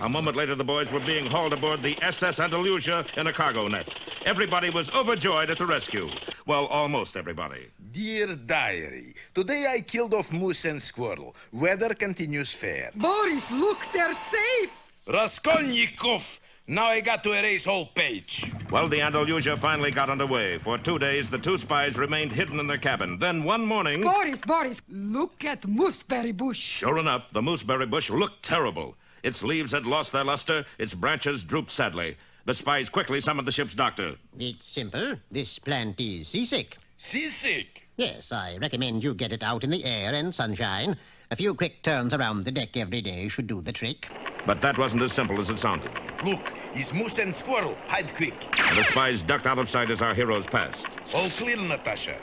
A moment later, the boys were being hauled aboard the SS Andalusia in a cargo net. Everybody was overjoyed at the rescue. Well, almost everybody. Dear diary, today I killed off moose and squirrel. Weather continues fair. Boris, look, they're safe. Raskolnikov! Now I got to erase whole page. Well, the Andalusia finally got underway. For 2 days, the two spies remained hidden in their cabin. Then one morning... Boris, look at mooseberry bush. Sure enough, the mooseberry bush looked terrible. Its leaves had lost their luster. Its branches drooped sadly. The spies quickly summoned the ship's doctor. It's simple. This plant is seasick. Seasick? Yes, I recommend you get it out in the air and sunshine. A few quick turns around the deck every day should do the trick. But that wasn't as simple as it sounded. Look, it's moose and squirrel. Hide quick. And the spies ducked out of sight as our heroes passed. All clear, Natasha.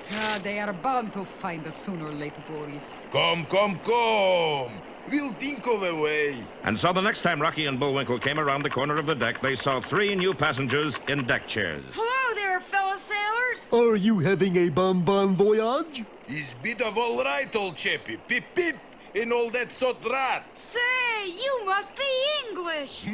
They are bound to find us sooner or later, Boris. Come. We'll think of a way. And so the next time Rocky and Bullwinkle came around the corner of the deck, they saw 3 new passengers in deck chairs. Hello there, fellow sailors. Are you having a bon voyage? It's bit of all right, old chappie. Pip, pip, and all that sort rat. Say, you must be English.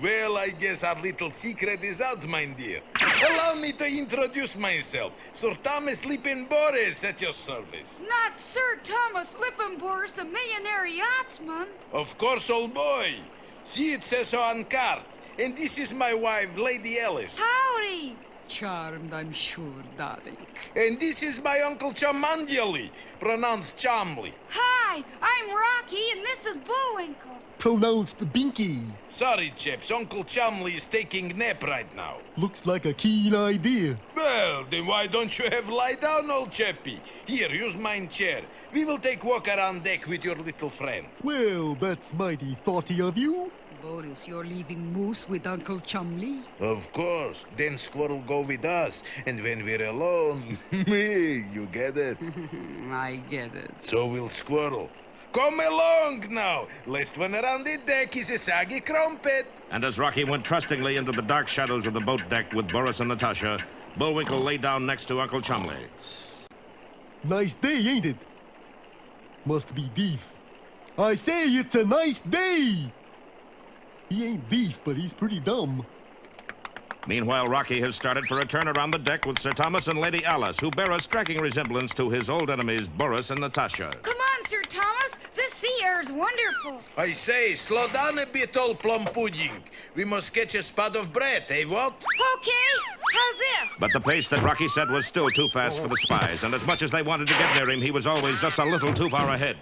Well, I guess our little secret is out, my dear. Allow me to introduce myself. Sir Thomas Lippin Boris at your service. Not Sir Thomas Lippenboris, the millionaire yachtsman. Of course, old boy. See, it says so on card. And this is my wife, Lady Alice. Howdy. Charmed, I'm sure, darling. And this is my Uncle Chamandiali, pronounced Chomley. Hi, I'm Rocky, and this is Bullwinkle. Pronounced Binky. Sorry, chaps, Uncle Chomley is taking nap right now. Looks like a keen idea. Well, then why don't you have lie down, old chappie? Here, use mine chair. We will take walk around deck with your little friend. Well, that's mighty thoughty of you. Boris, you're leaving Moose with Uncle Chumley? Of course. Then Squirrel go with us. And when we're alone, you get it? I get it. So will Squirrel. Come along now. Last one around the deck is a saggy crumpet. And as Rocky went trustingly into the dark shadows of the boat deck with Boris and Natasha, Bullwinkle lay down next to Uncle Chumley. Nice day, ain't it? Must be beef. I say it's a nice day. He ain't beef, but he's pretty dumb. Meanwhile, Rocky has started for a turn around the deck with Sir Thomas and Lady Alice, who bear a striking resemblance to his old enemies, Boris and Natasha. Come on, Sir Thomas. This sea air's wonderful. I say, slow down a bit, old plum pudding. We must catch a spot of bread, eh, what? Okay. How's this? But the pace that Rocky set was still too fast for the spies, and as much as they wanted to get near him, he was always just a little too far ahead.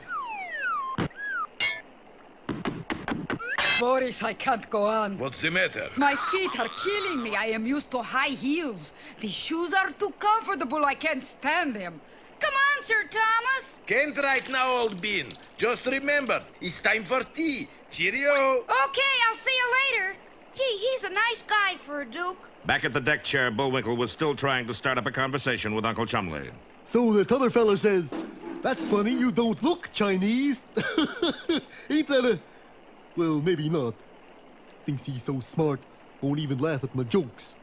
Boris, I can't go on. What's the matter? My feet are killing me. I am used to high heels. The shoes are too comfortable. I can't stand them. Come on, Sir Thomas. Can't right now, old bean. Just remember, it's time for tea. Cheerio. Okay, I'll see you later. Gee, he's a nice guy for a duke. Back at the deck chair, Bullwinkle was still trying to start up a conversation with Uncle Chumley. So that other fella says, "That's funny, you don't look Chinese." Ain't that a... Well, maybe not. Thinks he's so smart, won't even laugh at my jokes.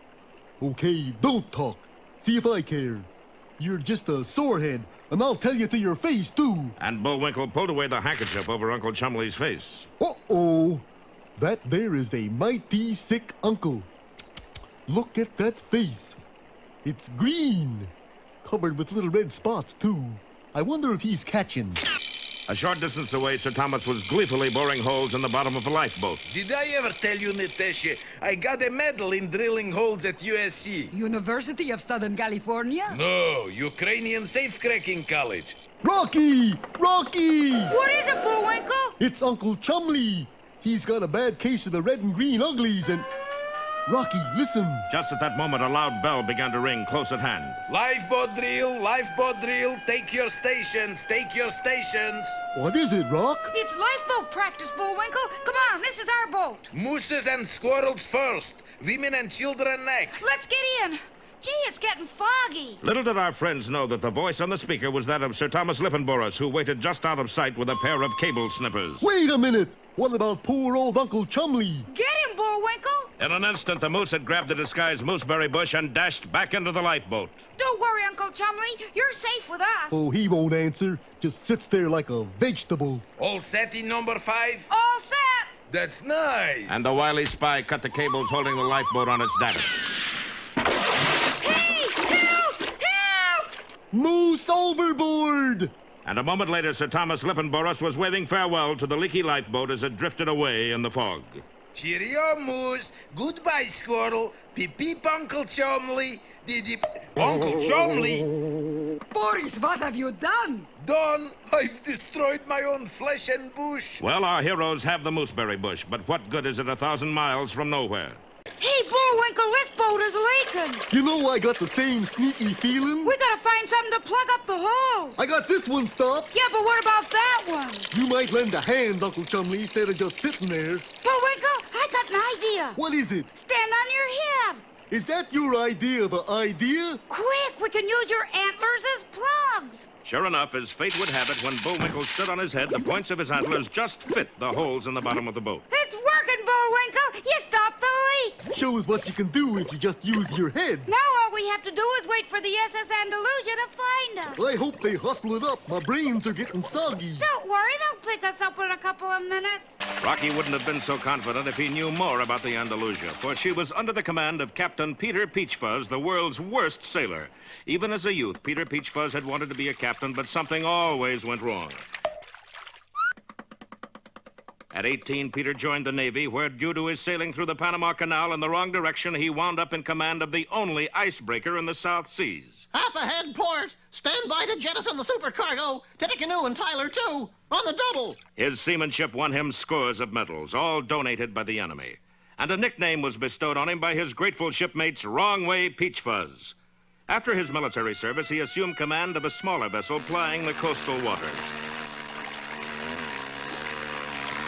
Okay, don't talk. See if I care. You're just a sorehead, and I'll tell you to your face, too. And Bullwinkle pulled away the handkerchief over Uncle Chumley's face. Uh-oh. That there is a mighty sick uncle. Look at that face. It's green. Covered with little red spots, too. I wonder if he's catching. A short distance away, Sir Thomas was gleefully boring holes in the bottom of a lifeboat. Did I ever tell you, Natasha, I got a medal in drilling holes at USC? University of Southern California? No, Ukrainian Safecracking College. Rocky! Rocky! What is it, Bullwinkle? It's Uncle Chumley. He's got a bad case of the red and green uglies and... Rocky, listen. Just at that moment, a loud bell began to ring close at hand. Lifeboat drill, take your stations, What is it, Rock? It's lifeboat practice, Bullwinkle. Come on, this is our boat. Mooses and squirrels first, women and children next. Let's get in. Gee, it's getting foggy. Little did our friends know that the voice on the speaker was that of Sir Thomas Lippenboris, who waited just out of sight with a pair of cable snippers. Wait a minute. What about poor old Uncle Chumley? Get him, Bullwinkle. In an instant, the moose had grabbed the disguised mooseberry bush and dashed back into the lifeboat. Don't worry, Uncle Chumley. You're safe with us. Oh, he won't answer. Just sits there like a vegetable. All set in number 5? All set. That's nice. And the wily spy cut the cables holding the lifeboat on its davit. Hey! Help! Help! Moose overboard! And a moment later, Sir Thomas Lippenboris was waving farewell to the leaky lifeboat as it drifted away in the fog. Cheerio, Moose. Goodbye, Squirrel. Peep, Uncle Chomley. Uncle Chomley? Boris, what have you done? Don, I've destroyed my own flesh and bush. Well, our heroes have the mooseberry bush, but what good is it 1,000 miles from nowhere? Hey, Bullwinkle, this boat is leaking. You know I got the same sneaky feeling. We gotta find something to plug up the holes. I got this one stopped. Yeah, but what about that one? You might lend a hand, Uncle Chumley, instead of just sitting there. Bullwinkle, I got an idea. What is it? Stand on your head. Is that your idea of an idea? Quick, we can use your antlers as plugs. Sure enough, as fate would have it, when Bullwinkle stood on his head, the points of his antlers just fit the holes in the bottom of the boat. It's working, Bullwinkle. You stopped the leaks. Shows what you can do if you just use your head. Now all we have to do is wait for the SS Andalusia to find us. I hope they hustle it up. My brains are getting soggy. Don't worry, they'll pick us up in a couple of minutes. Rocky wouldn't have been so confident if he knew more about the Andalusia, for she was under the command of Captain Peter Peachfuzz, the world's worst sailor. Even as a youth, Peter Peachfuzz had wanted to be a captain, but something always went wrong. At 18, Peter joined the Navy, where, due to his sailing through the Panama Canal in the wrong direction, he wound up in command of the only icebreaker in the South Seas. Half ahead, port. Stand by to jettison the supercargo. Tippecanoe and Tyler, too. On the double. His seamanship won him scores of medals, all donated by the enemy. And a nickname was bestowed on him by his grateful shipmates, Wrong Way Peachfuzz. After his military service, he assumed command of a smaller vessel plying the coastal waters.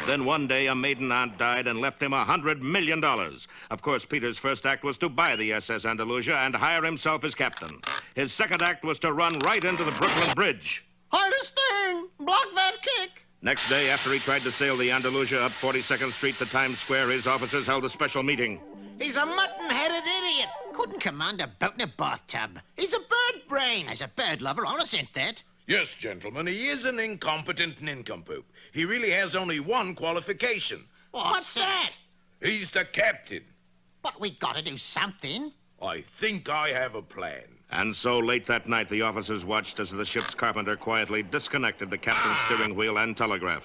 Then one day, a maiden aunt died and left him $100 million. Of course, Peter's first act was to buy the SS Andalusia and hire himself as captain. His second act was to run right into the Brooklyn Bridge. Hard astern. Block that kick. Next day, after he tried to sail the Andalusia up 42nd Street to Times Square, his officers held a special meeting. He's a mutton-headed idiot. Couldn't command a boat in a bathtub. He's a bird brain. As a bird lover, I'll assent that. Yes, gentlemen, he is an incompetent nincompoop. He really has only one qualification. What's that? He's the captain. But we gotta do something. I think I have a plan. And so late that night, the officers watched as the ship's carpenter quietly disconnected the captain's steering wheel and telegraph.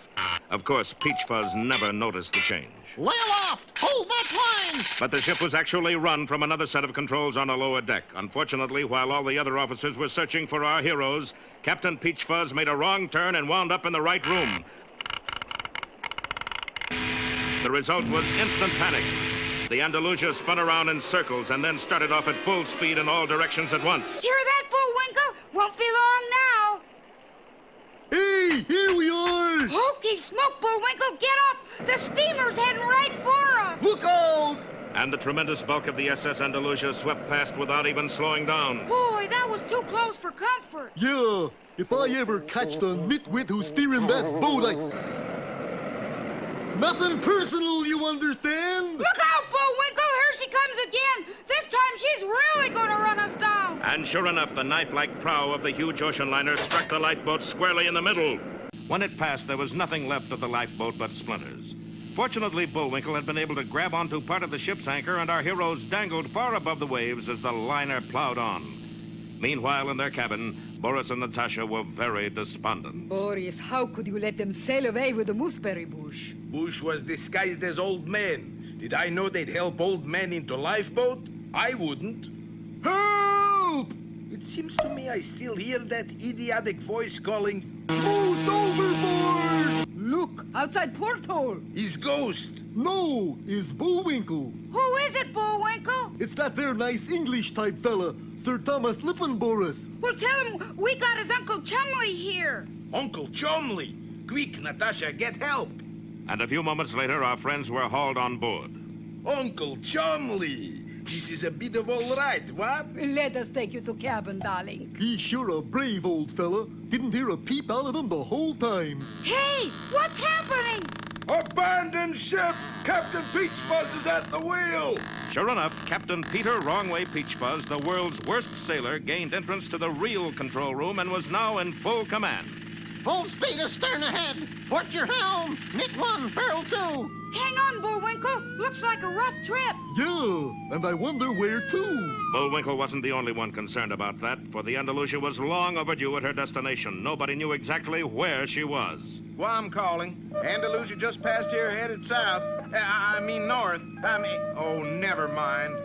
Of course, Peachfuzz never noticed the change. Lay aloft. Hold that line. But the ship was actually run from another set of controls on a lower deck. Unfortunately, while all the other officers were searching for our heroes, Captain Peachfuzz made a wrong turn and wound up in the right room. The result was instant panic. The Andalusia spun around in circles and then started off at full speed in all directions at once. Hear that, Bullwinkle? Won't be long now. Hey, here we are. Hokey smoke, Bullwinkle, get up. The steamer's heading right for us. Look out. And the tremendous bulk of the SS Andalusia swept past without even slowing down. Boy, that was too close for comfort. Yeah, if I ever catch the nitwit who's steering that boat, Nothing personal, you understand? Look out, Bullwinkle! Here she comes again! This time she's really gonna run us down! And sure enough, the knife-like prow of the huge ocean liner struck the lifeboat squarely in the middle. When it passed, there was nothing left of the lifeboat but splinters. Fortunately, Bullwinkle had been able to grab onto part of the ship's anchor, and our heroes dangled far above the waves as the liner plowed on. Meanwhile, in their cabin, Boris and Natasha were very despondent. Boris, how could you let them sail away with the mooseberry bush? Bush was disguised as old men. Did I know they'd help old men into lifeboat? I wouldn't. Help! It seems to me I still hear that idiotic voice calling, Moose overboard! Look, outside porthole. his ghost. No, it's Bullwinkle. Who is it, Bullwinkle? It's that there nice English type fella, Sir Thomas Lippenboris. Well, tell him we got his Uncle Chumley here. Uncle Chomley. Quick, Natasha, get help. And a few moments later, our friends were hauled on board. Uncle Chomley. This is a bit of all right, what? Let us take you to cabin, darling. He's sure a brave old fella. Didn't hear a peep out of him the whole time. Hey, what's happening? Abandon ship! Captain Peachfuzz is at the wheel! Sure enough, Captain Peter Wrongway Peachfuzz, the world's worst sailor, gained entrance to the real control room and was now in full command. Full speed astern ahead. Port your helm. Knit 1, furl 2. Hang on, Bullwinkle. Looks like a rough trip. Yeah, and I wonder where to. Bullwinkle wasn't the only one concerned about that, for the Andalusia was long overdue at her destination. Nobody knew exactly where she was. Guam calling. Andalusia just passed here headed south. I mean north. Oh, never mind.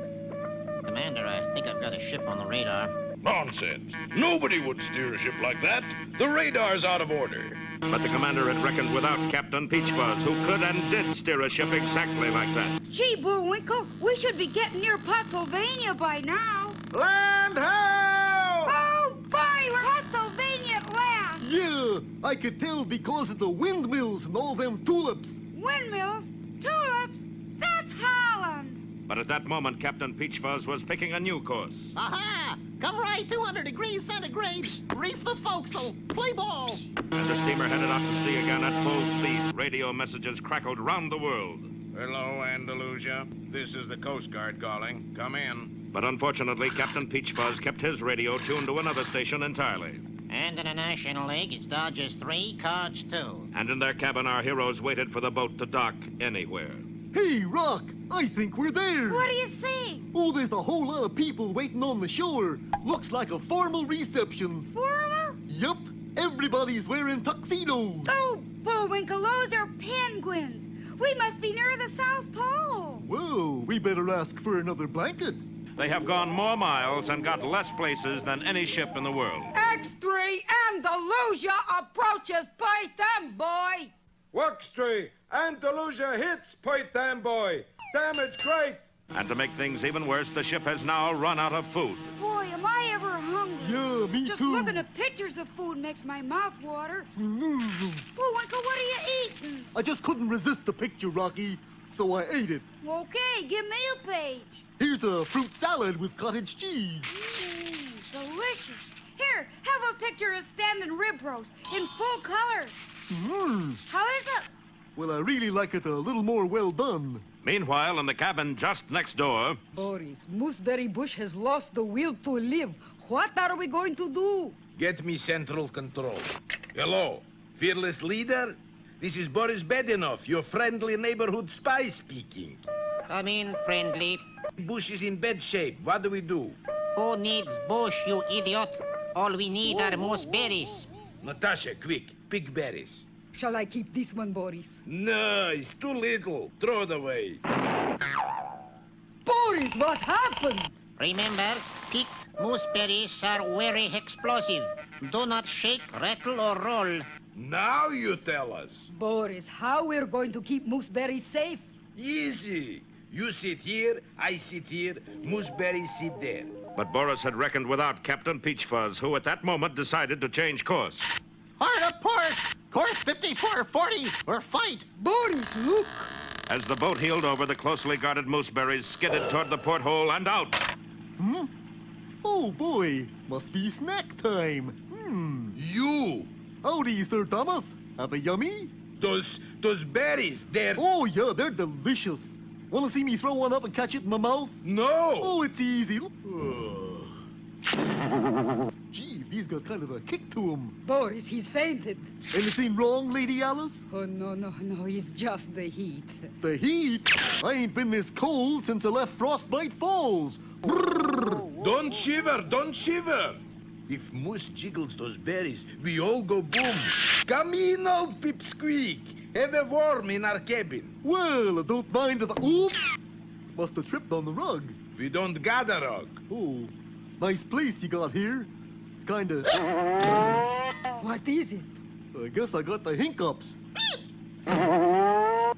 Commander, I think I've got a ship on the radar. Nonsense. Nobody would steer a ship like that. The radar's out of order. But the commander had reckoned without Captain Peachfuzz, who could and did steer a ship exactly like that. Gee, Bullwinkle, we should be getting near Pennsylvania by now. Land ho! Oh, boy, we're Pennsylvania at last. Yeah, I could tell because of the windmills and all them tulips. Windmills, tulips, that's Holland. But at that moment, Captain Peachfuzz was picking a new course. Aha! Come right 200 degrees centigrade. Reef the forecastle. Play ball. And the steamer headed out to sea again at full speed. Radio messages crackled round the world. Hello, Andalusia. This is the Coast Guard calling. Come in. But unfortunately, Captain Peachfuzz kept his radio tuned to another station entirely. And in the National League, it's Dodgers 3, Cards 2. And in their cabin, our heroes waited for the boat to dock anywhere. Hey, Rock, I think we're there. What do you see? Oh, there's a whole lot of people waiting on the shore. Looks like a formal reception. Formal? Yup, everybody's wearing tuxedos. Oh, Bullwinkle, those are penguins. We must be near the South Pole. Well, we better ask for another blanket. They have gone more miles and got less places than any ship in the world. X3 Andalusia approaches Point them, boy. Workstree, Andalusia hits Point them, boy. Damage great. And to make things even worse, the ship has now run out of food. Boy, am I ever hungry. Yeah, me Just too. looking at pictures of food makes my mouth water. Mm. Bullwinkle, what are you eating? I just couldn't resist the picture, Rocky, so I ate it. Okay, give me a page. Here's a fruit salad with cottage cheese. Delicious. Here, have a picture of standing rib roast in full color. Mm. How is it? Well, I really like it a little more well done. Meanwhile, in the cabin just next door, Boris, Mooseberry Bush has lost the will to live. What are we going to do? Get me central control. Hello, fearless leader? This is Boris Bedenoff, your friendly neighborhood spy speaking. Come in, friendly. Bush is in bad shape. What do we do? Who needs bush, you idiot? All we need are mooseberries. Natasha, quick, pick berries. Shall I keep this one, Boris? No, it's too little. Throw it away. Boris, what happened? Remember, picked mooseberries are very explosive. Do not shake, rattle, or roll. Now you tell us. Boris, how we're going to keep Mooseberry safe? Easy. You sit here, I sit here, Mooseberry sit there. but Boris had reckoned without Captain Peachfuzz, who at that moment decided to change course. Hard up port! Course 5440, or fight! Boris, look! As the boat heeled over, the closely guarded mooseberries skidded toward the porthole and out. Hmm? Oh, boy. Must be snack time. You! Howdy, Sir Thomas. Have a yummy? Those berries, they're... Oh, yeah, they're delicious. Want to see me throw one up and catch it in my mouth? No! Oh, it's easy. Gee, these got kind of a kick to him. Boris, he's fainted. Anything wrong, Lady Alice? Oh, no, it's just the heat. The heat? I ain't been this cold since I left Frostbite Falls. Brrr. Don't shiver, don't shiver! If Moose jiggles those berries, we all go boom. Come in, old pipsqueak. Have a warm in our cabin. Well, I don't mind if I... Oops! Must have tripped on the rug. We don't got a rug. Oh, nice place you got here. It's kind of... What is it? I guess I got the hiccups.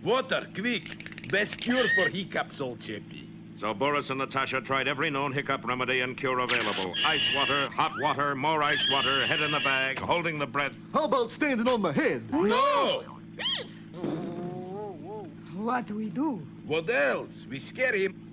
Water, quick. Best cure for hiccups, old chappie. So Boris and Natasha tried every known hiccup remedy and cure available. Ice water, hot water, more ice water, head in the bag, holding the breath. How about standing on my head? No! What do we do? What else? We scare him.